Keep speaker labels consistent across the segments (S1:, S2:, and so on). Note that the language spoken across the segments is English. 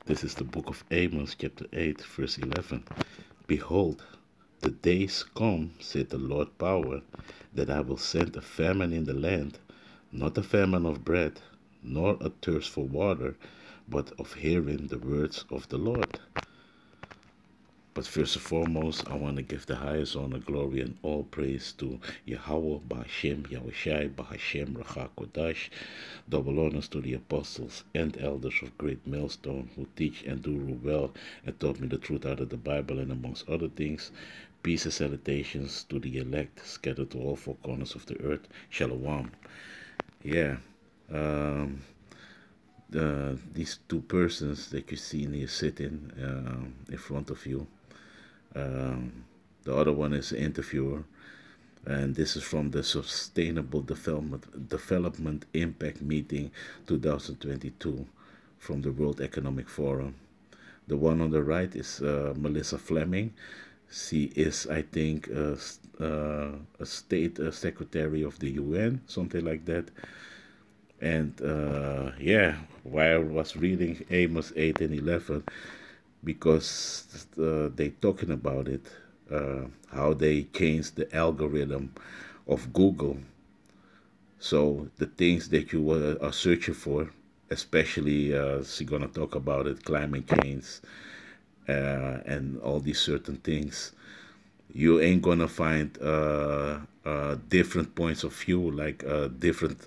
S1: This is the book of Amos, chapter 8, verse 11. Behold, the days come, said the Lord power, that I will send a famine in the land, not a famine of bread, nor a thirst for water, but of hearing the words of the Lord. But first and foremost, I want to give the highest honor, glory, and all praise to Yahweh, Ba'ashem, Yahushai, Ba'ashem, Racha Kodash. Double honors to the apostles and elders of Great Millstone who teach and do rule well and taught me the truth out of the Bible and amongst other things. Peace and salutations to the elect scattered to all four corners of the earth. Shalom. Yeah. Um, these two persons that you see here sitting in front of you. The other one is an interviewer, and this is from the Sustainable Development Impact Meeting 2022 from the World Economic Forum. The one on the right is Melissa Fleming. She is, I think, a state secretary of the UN, something like that. And yeah, while I was reading Amos 8 and 11, because they talking about it, how they changed the algorithm of Google. So the things that you are searching for, especially she's gonna talk about it, climate change and all these certain things. You ain't gonna find different points of view, like different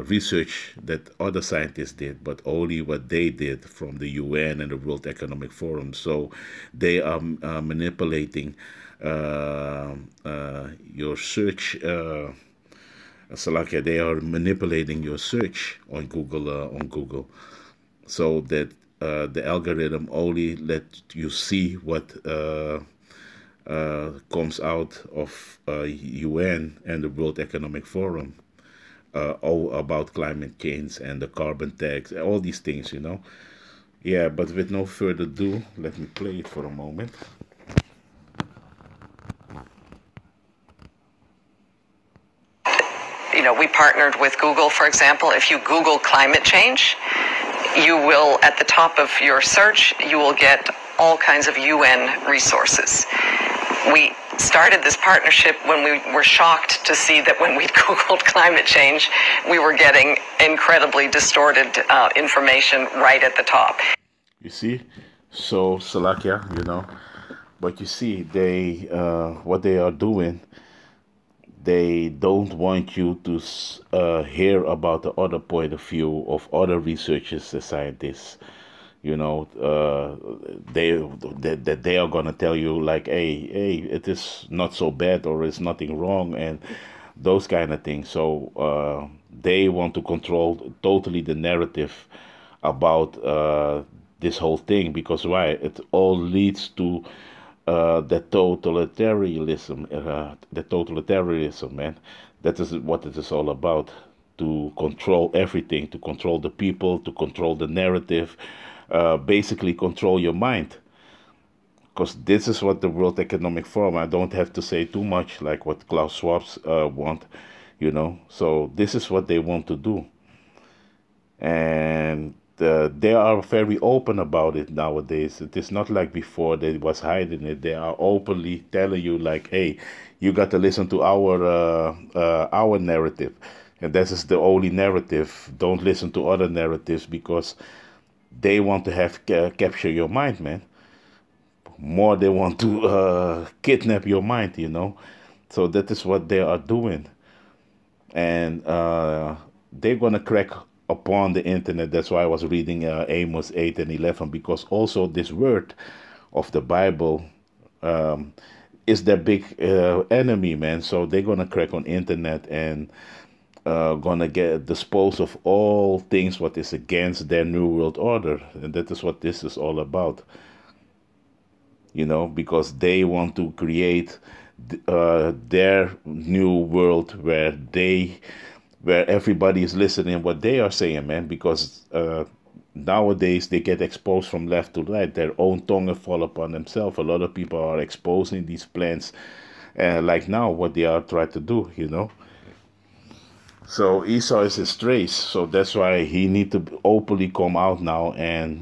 S1: research that other scientists did, but only what they did from the UN and the World Economic Forum. So they are manipulating your search. Salakia, they are manipulating your search on Google, so that the algorithm only let you see what comes out of UN and the World Economic Forum, all about climate change and the carbon tax, all these things, you know. Yeah, but with no further ado, let me play it for a moment.
S2: We partnered with Google, for example. If you Google climate change, you will, at the top of your search, you will get all kinds of UN resources. We started this partnership when we were shocked to see that when we Googled climate change, we were getting incredibly distorted information right at the top.
S1: You see? So, Salakia, but you see, they what they are doing, they don't want you to hear about the other point of view of other researchers and scientists. They are gonna tell you like, hey, it is not so bad or it's nothing wrong and those kind of things. So they want to control totally the narrative about this whole thing, because why? It all leads to the totalitarianism, man. That is what it is all about. To control everything, to control the people, to control the narrative, basically control your mind. Because this is what the World Economic Forum, I don't have to say too much like what Klaus Schwab want, So this is what they want to do. And they are very open about it nowadays. It is not like before they was hiding it. They are openly telling you like, hey, you got to listen to our narrative. And this is the only narrative. Don't listen to other narratives, because they want to have capture your mind, man. More they want to kidnap your mind, So that is what they are doing. And they're going to crack upon the internet. That's why I was reading Amos 8 and 11, because also this word of the Bible is their big enemy, man. So they're going to crack on internet and gonna get dispose of all things what is against their new world order. And that is what this is all about, because they want to create their new world where everybody is listening what they are saying, man. Because nowadays they get exposed from left to right. Their own tongue fall upon themselves. A lot of people are exposing these plans, like now what they are trying to do, So Esau is his trace. So that's why he need to openly come out now and,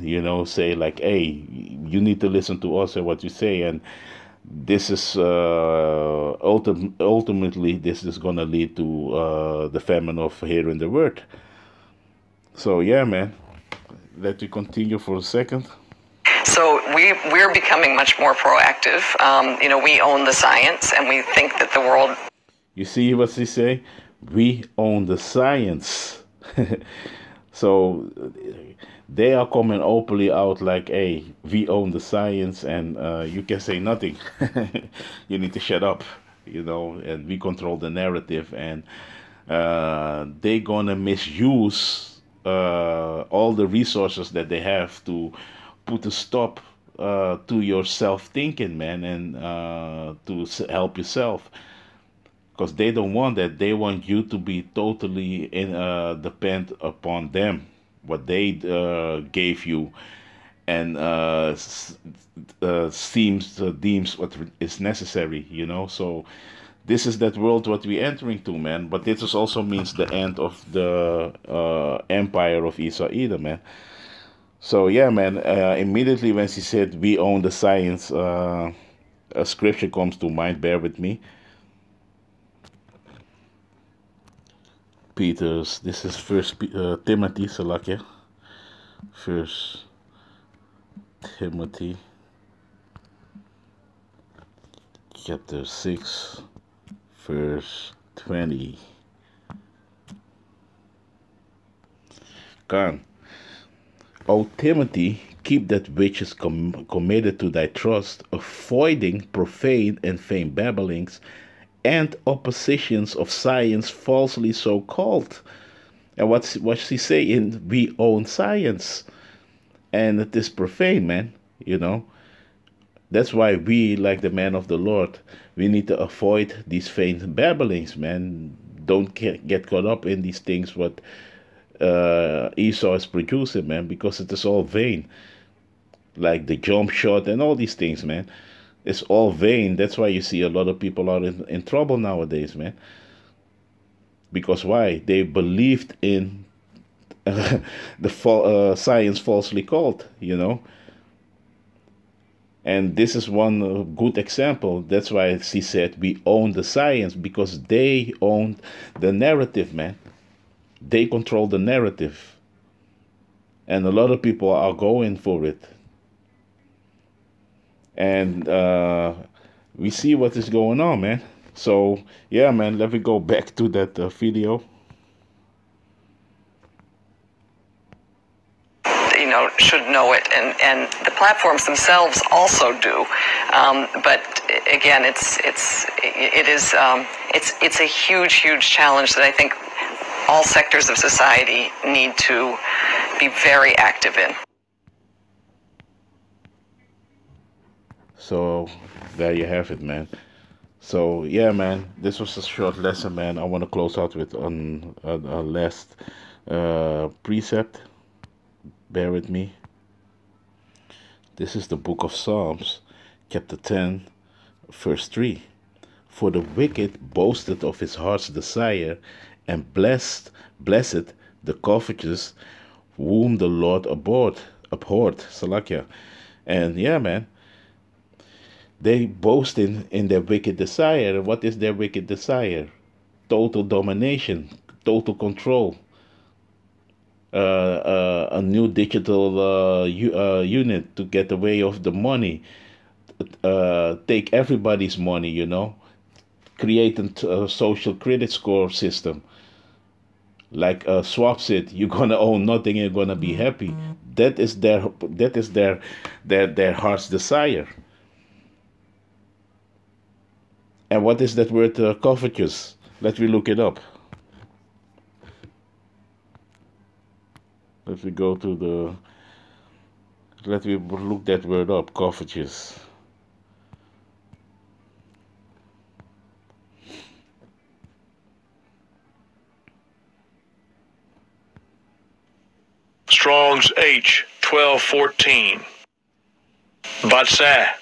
S1: say like, hey, you need to listen to us and what you say. And this is ultimately this is gonna lead to the famine of hearing the word. So yeah, man. Let me continue for a second.
S2: So we're becoming much more proactive. We own the science, and we think that the world.
S1: You see what he say? We own the science. So they are coming openly out like, hey, we own the science, and you can say nothing. You need to shut up, and we control the narrative, and they're gonna misuse all the resources that they have to put a stop to your self thinking, man, and to help yourself, because they don't want that. They want you to be totally depend upon them, what they gave you, and deems what is necessary. So this is that world what we're entering to, man. But this also means the end of the empire of Esau Edom, man. So yeah, man. Immediately when she said we own the science, a scripture comes to mind. Bear with me. Peter's. This is First Timothy, Salakia. First Timothy, chapter 6, verse 20. Come, O Timothy, keep that which is committed to thy trust, avoiding profane and vain babblings and oppositions of science falsely so called. And what's she say in we own science, and it is profane, man. That's why we, like the man of the Lord, we need to avoid these vain babblings, man. Don't get caught up in these things what Esau is producing, man, because it is all vain. Like the jump shot and all these things, man. It's all vain. That's why you see a lot of people are in trouble nowadays, man. Because why? They believed in the science falsely called, And this is one good example. That's why she said we own the science, because they own the narrative, man. They control the narrative. And a lot of people are going for it. And we see what is going on, man. So, yeah, man, let me go back to that video.
S2: Should know it, and the platforms themselves also do. But again, it's a huge challenge that I think all sectors of society need to be very active in.
S1: So there you have it, man. So yeah, man, this was a short lesson, man. I want to close out with a last precept. Bear with me. This is the book of Psalms, chapter 10, verse 3. For the wicked boasted of his heart's desire, and blessed the covetous, whom the Lord abhorred, Salakia. And yeah, man, they boast in their wicked desire. What is their wicked desire? Total domination, total control. A new digital unit to get away of the money, take everybody's money, create a social credit score system, like swaps it. You're gonna own nothing, you're gonna be happy. That is their heart's desire. And what is that word covetous? Let me look it up. Let me go to let me look that word up, covetous.
S3: Strong's H 1214. Batsah.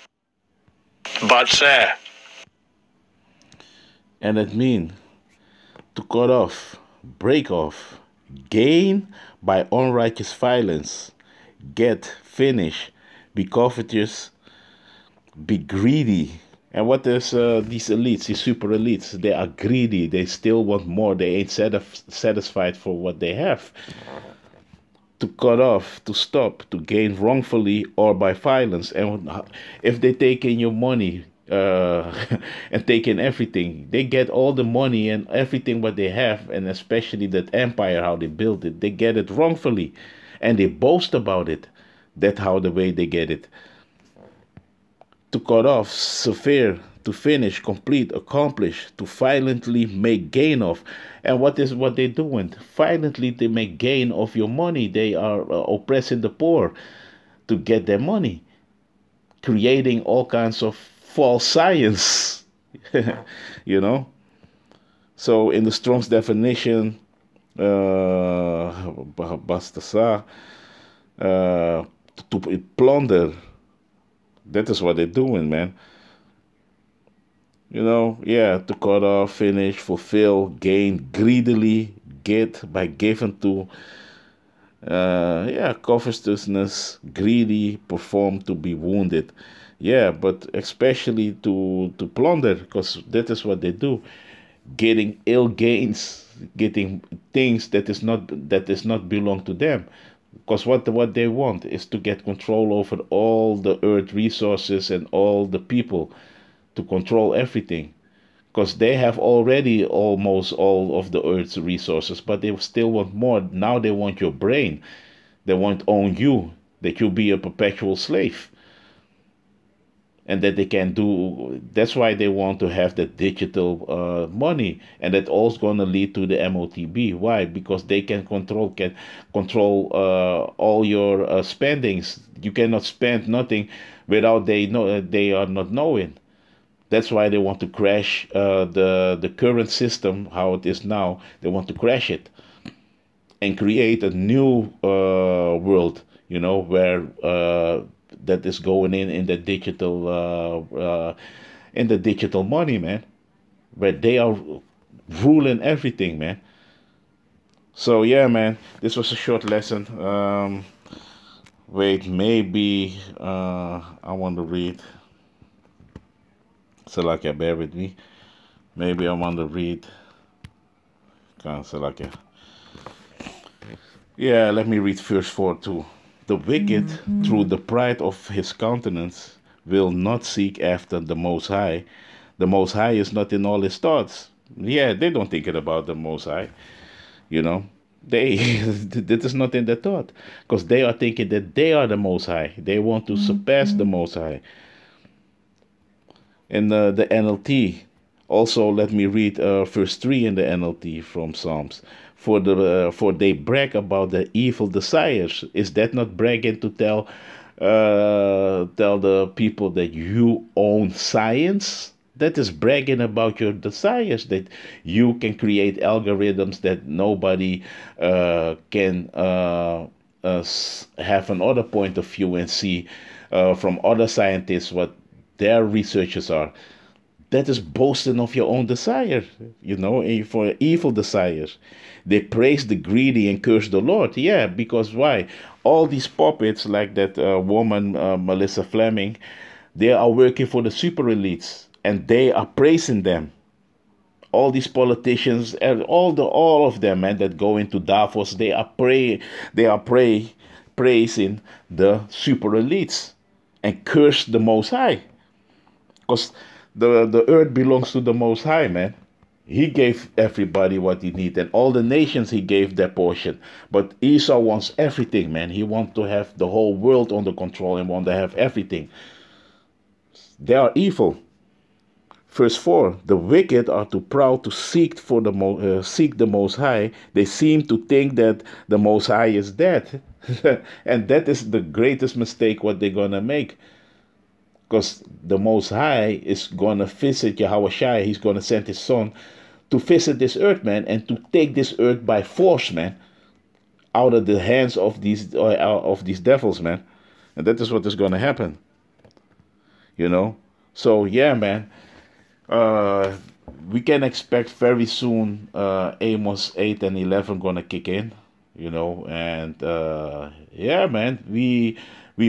S1: And it means to cut off, break off, gain by unrighteous violence, get, finish, be covetous, be greedy. And what is these elites, these super elites? They are greedy. They still want more. They ain't satisfied for what they have. To cut off, to stop, to gain wrongfully or by violence. And if they take in your money and take in everything, they get all the money and everything what they have, and especially that empire, how they built it, they get it wrongfully, and they boast about it. That's how the way they get it. To cut off, severe, to finish, complete, accomplish, to violently make gain of. And what is what they're doing? Violently, they make gain of your money. They are oppressing the poor to get their money, creating all kinds of false science, you know. So, in the Strong's definition, Bastasa, to plunder. That is what they're doing, man. You know, yeah, to cut off, finish, fulfill, gain, greedily, get by giving to, covetousness, greedy, perform, to be wounded. Yeah, but especially to plunder, because that is what they do, getting ill gains, getting things that is not belong to them. Because what they want is to get control over all the earth resources and all the people, to control everything. Because they have already almost all of the earth's resources, but they still want more. Now they want your brain. They want to own you, that you be a perpetual slave. And that they can do. That's why they want to have the digital money, and that all's going to lead to the MOTB. Why? Because they can control all your spendings. You cannot spend nothing without they are not knowing. That's why they want to crash the current system, how it is now. They want to crash it and create a new world, where that is going in the digital money, man, where they are ruling everything, man. So yeah, man, this was a short lesson. Wait, maybe I want to read. Salakia, bear with me. Maybe I want to read. Salakia. Yeah, let me read verse 4 too. The wicked, through the pride of his countenance, will not seek after the Most High. The Most High is not in all his thoughts. Yeah, they don't think it about the Most High. They that is not in their thought, because they are thinking that they are the Most High. They want to surpass the Most High. In the NLT, also let me read verse 3 in the NLT from Psalms. For they brag about the evil desires. Is that not bragging to tell the people that you own science? That is bragging about your desires, that you can create algorithms that nobody can have another point of view and see from other scientists what their researches are. That is boasting of your own desire, for evil desires. They praise the greedy and curse the Lord. Yeah, because why? All these puppets, like that woman, Melissa Fleming, they are working for the super elites, and they are praising them. All these politicians and all of them, man, that go into Davos, they are praising the super elites and curse the Most High, because the earth belongs to the Most High, man. He gave everybody what he needed, and all the nations he gave their portion. But Esau wants everything, man. He wants to have the whole world under control and want to have everything. They are evil. Verse 4, the wicked are too proud to seek the Most High. They seem to think that the Most High is dead. And that is the greatest mistake what they're going to make. Because the Most High is going to visit Yahweh Shai. He's going to send his son to visit this earth, man, and to take this earth by force, man, out of the hands of these devils, man. And that is what is going to happen. So, yeah, man. we can expect very soon Amos 8 and 11 gonna kick in, and yeah, man, we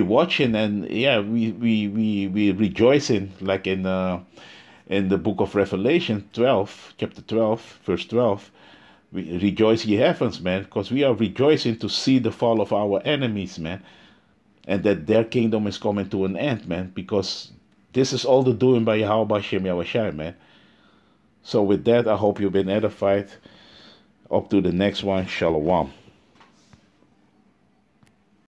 S1: watching, and yeah, we rejoicing, like in the book of Revelation 12, chapter 12, verse 12. We rejoice, ye heavens, man, because we are rejoicing to see the fall of our enemies, man, and that their kingdom is coming to an end, man, because this is all the doing by Yahweh Shem Yahushai, man. So with that, I hope you've been edified. Up to the next one. Shalom.